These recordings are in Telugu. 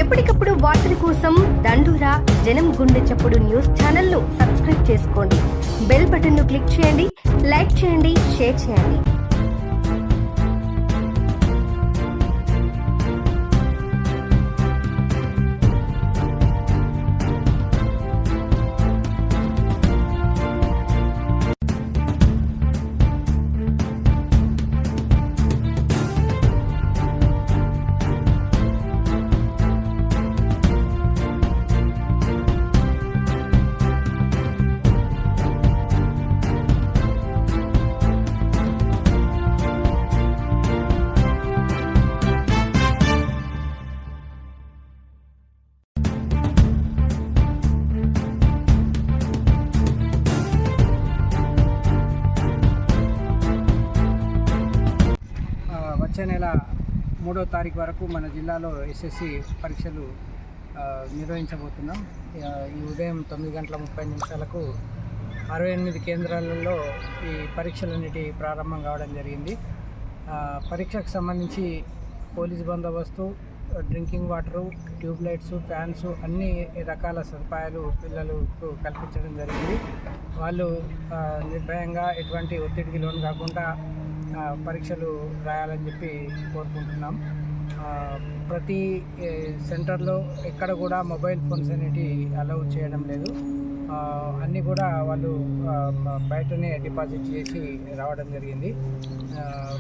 ఎప్పటికప్పుడు వార్తల కోసం దండూరా జనం గుండె చప్పుడు న్యూస్ ఛానల్ ను సబ్స్క్రైబ్ చేసుకోండి. బెల్ బటన్ ను క్లిక్ చేయండి, లైక్ చేయండి, షేర్ చేయండి. వచ్చే నెల 3వ తారీఖు వరకు మన జిల్లాలో ఎస్ఎస్సి పరీక్షలు నిర్వహించబోతున్నాం. ఈ ఉదయం 9:30 68 కేంద్రాలలో ఈ పరీక్షలన్నిటి ప్రారంభం కావడం జరిగింది. పరీక్షకు సంబంధించి పోలీస్ బందోబస్తు, drinking water, tube lights, fans అన్ని రకాల సదుపాయాలు పిల్లలకు కల్పించడం జరిగింది. వాళ్ళు నిర్భయంగా ఎటువంటి ఒత్తిడికి లోను కాకుండా పరీక్షలు రాయాలని చెప్పి కోరుకుంటున్నాం. ప్రతి సెంటర్లో ఎక్కడ కూడా మొబైల్ ఫోన్స్ అనేటివి అలౌ చేయడం లేదు. అన్నీ కూడా వాళ్ళు బయటనే డిపాజిట్ చేసి రావడం జరిగింది.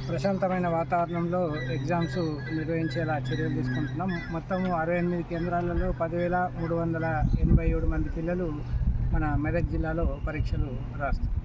ప్రశాంతమైన వాతావరణంలో ఎగ్జామ్స్ నిర్వహించేలా చర్యలు తీసుకుంటున్నాం. మొత్తం 68 కేంద్రాలలో 10,387 మంది పిల్లలు మన మెదక్ జిల్లాలో పరీక్షలు రాస్తారు.